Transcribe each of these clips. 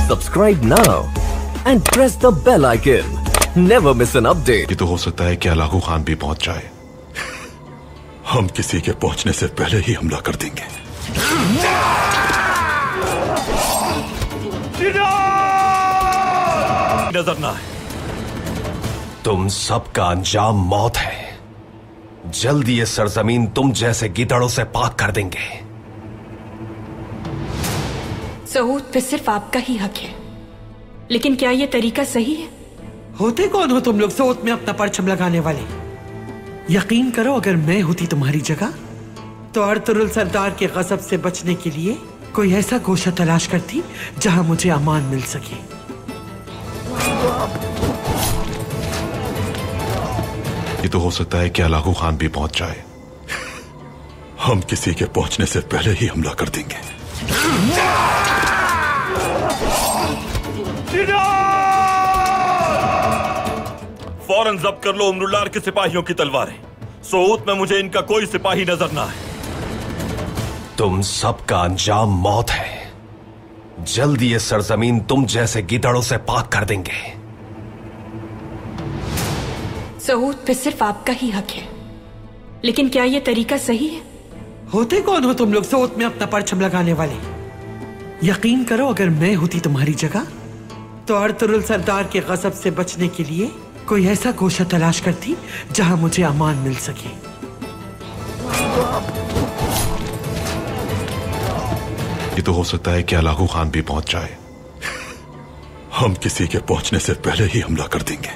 Subscribe now and press the bell icon. Never miss an update. ये तो हो सकता है कि अलाकू खान भी पहुंच जाए। हम किसी के पहुंचने से पहले ही हमला कर देंगे। नजर ना है। तुम सबका अंजाम मौत है। जल्दी ये सरजमीन तुम जैसे गिदड़ों से पाक कर देंगे। सऊद पे सिर्फ आपका ही हक है, लेकिन क्या ये तरीका सही है? होते कौन हो तुम लोग सऊद में अपना परचम लगाने वाले? यकीन करो, अगर मैं होती तुम्हारी जगह तो अर्तुगरुल सरदार के गजब से बचने के लिए कोई ऐसा गोशा तलाश करती जहां मुझे अमान मिल सके। ये तो हो सकता है कि अलाकू खान भी पहुंच जाए। हम किसी के पहुंचने से पहले ही हमला कर देंगे। फौरन जब्त कर लो उमरुल्लाह के सिपाहियों की तलवारें। सऊद में मुझे इनका कोई सिपाही नजर ना है। तुम सबका अंजाम मौत है। जल्दी ये सरजमीन तुम जैसे गिदड़ों से पाक कर देंगे। सऊद पे सिर्फ आपका ही हक है, लेकिन क्या ये तरीका सही है? होते कौन हो तुम लोग सऊद में अपना परचम लगाने वाले? यकीन करो, अगर मैं होती तुम्हारी जगह तो अर्तुगरुल सरदार के गजब से बचने के लिए कोई ऐसा गोशा तलाश करती जहां मुझे अमान मिल सके। ये तो हो सकता है कि अलाकू खान भी पहुंच जाए। हम किसी के पहुंचने से पहले ही हमला कर देंगे।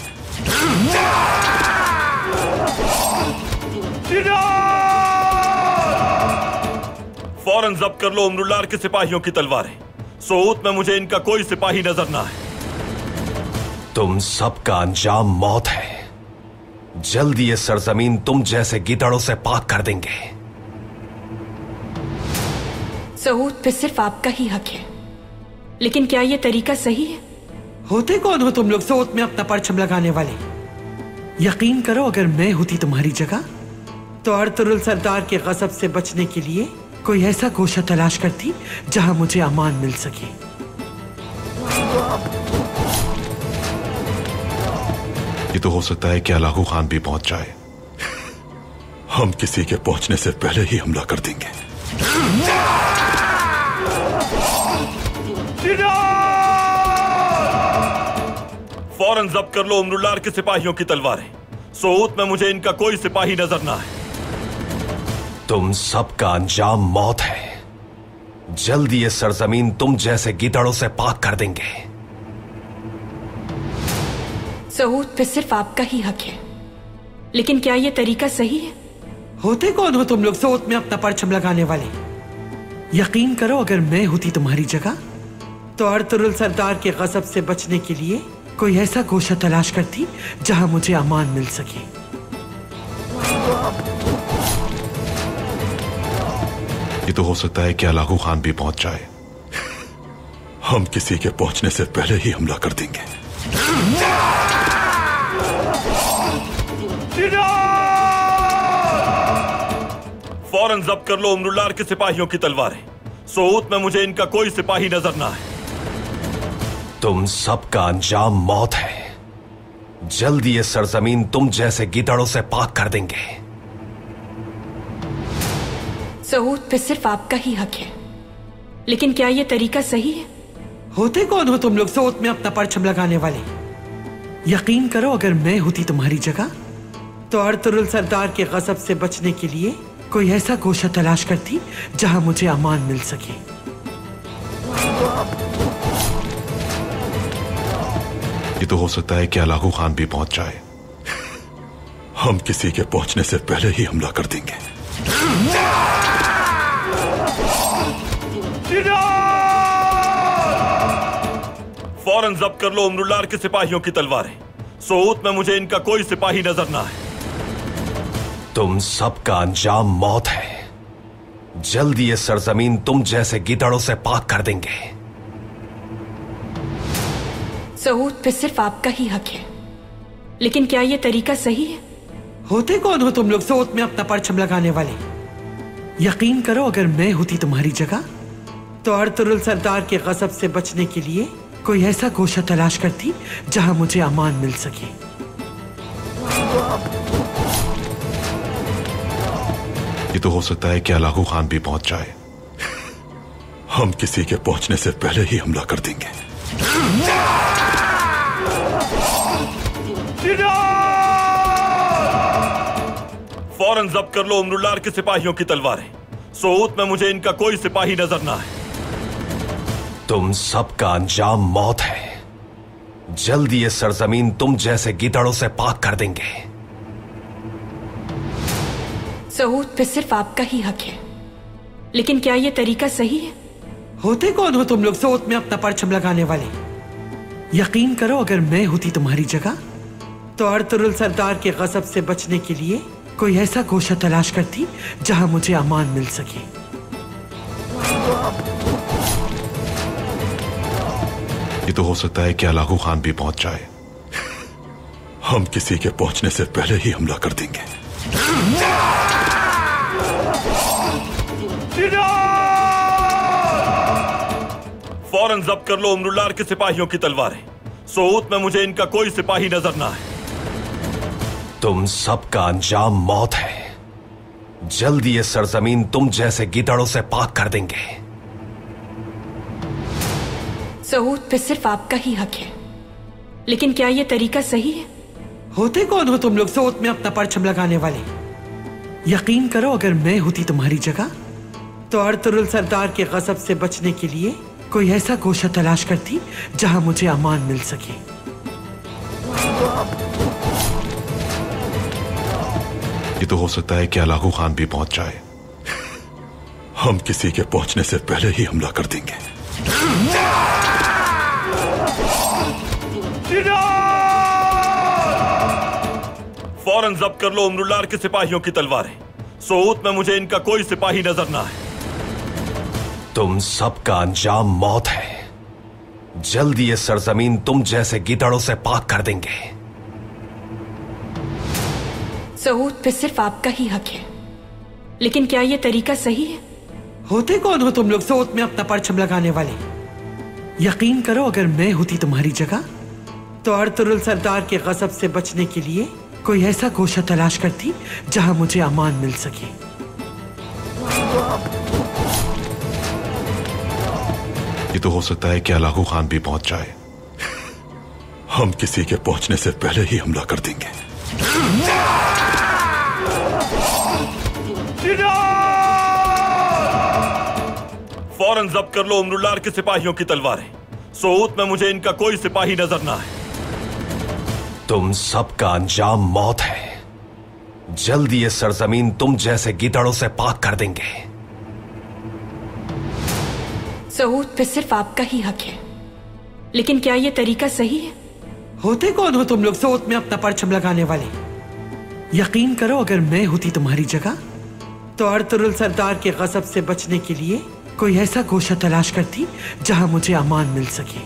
फौरन जब्त कर लो उमरुल्लाह के सिपाहियों की तलवारें। सऊद में मुझे इनका कोई सिपाही नजर ना है। तुम सबका अंजाम मौत है। जल्दी ये सरजमीन तुम जैसे गिदड़ों से पाक कर देंगे। सऊद पे सिर्फ आपका ही हक है, लेकिन क्या ये तरीका सही है? होते कौन हो तुम लोग सऊद में अपना परचम लगाने वाले? यकीन करो, अगर मैं होती तुम्हारी जगह तो अर्तुगरुल सरदार के गजब से बचने के लिए कोई ऐसा गोशा तलाश करती जहां मुझे अमान मिल सके। ये तो हो सकता है कि अलाकू खान भी पहुंच जाए। हम किसी के पहुंचने से पहले ही हमला कर देंगे। फौरन जब्त कर लो उमरुल्लाह के सिपाहियों की तलवारें। सऊद में मुझे इनका कोई सिपाही नजर ना है। तुम सबका अंजाम मौत है। जल्दी ये सरजमीन तुम जैसे गिदड़ों से पाक कर देंगे। सऊद पे सिर्फ आपका ही हक है, लेकिन क्या ये तरीका सही है? होते कौन हो तुम लोग सऊद में अपना परचम लगाने वाले? यकीन करो, अगर मैं होती तुम्हारी जगह तो अर्तुगरुल सरदार के गजब से बचने के लिए कोई ऐसा गोशा तलाश करती जहां मुझे अमान मिल सके। ये तो हो सकता है कि अलाकू खान भी पहुंच जाए। हम किसी के पहुंचने से पहले ही हमला कर देंगे। फौरन जब्त कर लो उमरुल्लाह के सिपाहियों की तलवारें। सऊद में मुझे इनका कोई सिपाही नजर ना है। तुम सबका अंजाम मौत है। जल्दी ये सरजमीन तुम जैसे गिदड़ों से पाक कर देंगे। सऊद पे सिर्फ आपका ही हक है, लेकिन क्या ये तरीका सही है? होते कौन हो तुम लोग सऊद में अपना परचम लगाने वाले? यकीन करो, अगर मैं होती तुम्हारी जगह तो अर्तुगरुल सरदार के गजब से बचने के लिए कोई ऐसा गोशा तलाश करती जहां मुझे अमान मिल सके। ये तो हो सकता है कि अलाकू खान भी पहुंच जाए। हम किसी के पहुंचने से पहले ही हमला कर देंगे। फौरन जब्त कर लो उमरुल्लाह के सिपाहियों की तलवारें। सऊद में मुझे इनका कोई सिपाही नजर ना है। तुम सबका अंजाम मौत है। जल्दी ये सरजमीन तुम जैसे गिदड़ों से पाक कर देंगे। सऊद पे सिर्फ आपका ही हक है, लेकिन क्या ये तरीका सही है? होते कौन हो तुम लोग सऊद में अपना परचम लगाने वाले? यकीन करो, अगर मैं होती तुम्हारी जगह तो अर्तुगरुल सरदार के गजब से बचने के लिए कोई ऐसा गोशा तलाश करती जहां मुझे अमान मिल सके। ये तो हो सकता है कि अलागू खान भी पहुंच जाए। हम किसी के पहुंचने से पहले ही हमला कर देंगे। फौरन जब्त कर लो उमरुल्लार के सिपाहियों की तलवारें। सोऊत में मुझे इनका कोई सिपाही नजर ना है। तुम सबका अंजाम मौत है। जल्द ये सरजमीन तुम जैसे गिदड़ों से पाक कर देंगे। सऊद पे सिर्फ आपका ही हक है, लेकिन क्या ये तरीका सही है? होते कौन हो तुम लोग सऊद में अपना परचम लगाने वाले? यकीन करो अगर मैं होती तुम्हारी जगह तो अर्तुरुल सरदार के गजब से बचने के लिए कोई ऐसा गोशा तलाश करती जहां मुझे अमान मिल सके। ये तो हो सकता है कि अलागू खान भी पहुंच जाए। हम किसी के पहुंचने से पहले ही हमला कर देंगे। फौरन जब्त कर लो उमरुल्लार के सिपाहियों की तलवारें। सोऊत में मुझे इनका कोई सिपाही नजर ना है। तुम सबका अंजाम मौत है। जल्द ये सरजमीन तुम जैसे गिदड़ों से पाक कर देंगे। सऊद पे सिर्फ आपका ही हक है, लेकिन क्या ये तरीका सही है? होते कौन हो तुम लोग सऊद में अपना परचम लगाने वाले? यकीन करो अगर मैं होती तुम्हारी जगह तो अर्तुरुल सरदार के गजब से बचने के लिए कोई ऐसा गोशा तलाश करती जहां मुझे अमान मिल सके। ये तो हो सकता है कि अलागू खान भी पहुंच जाए। हम किसी के पहुंचने से पहले ही हमला कर देंगे। फौरन जब्त कर लो उमरुल्लार के सिपाहियों की तलवारें। सोऊत में मुझे इनका कोई सिपाही नजर ना है। तुम सबका अंजाम मौत है। जल्द ये सरजमीन तुम जैसे गिदड़ों से पाक कर देंगे। सऊद पे सिर्फ आपका ही हक है, लेकिन क्या ये तरीका सही है? होते कौन हो तुम लोग सऊद में अपना परचम लगाने वाले? यकीन करो अगर मैं होती तुम्हारी जगह तो अर्तुरुल सरदार के गजब से बचने के लिए कोई ऐसा गोशा तलाश करती जहां मुझे अमान मिल सके। ये तो हो सकता है कि अलागू खान भी पहुंच जाए। हम किसी के पहुंचने से पहले ही हमला कर देंगे। फौरन जब्त कर लो उमरुल्लार के सिपाहियों की तलवारें। सोऊत में मुझे इनका कोई सिपाही नजर ना है। तुम सबका अंजाम मौत है। जल्द ये सरजमीन तुम जैसे गिदड़ों से पाक कर देंगे। सऊद पे सिर्फ आपका ही हक है, लेकिन क्या ये तरीका सही है? होते कौन हो तुम लोग सऊद में अपना परचम लगाने वाले? यकीन करो अगर मैं होती तुम्हारी जगह तो अर्तुरुल सरदार के गजब से बचने के लिए कोई ऐसा गोशा तलाश करती जहां मुझे अमान मिल सके।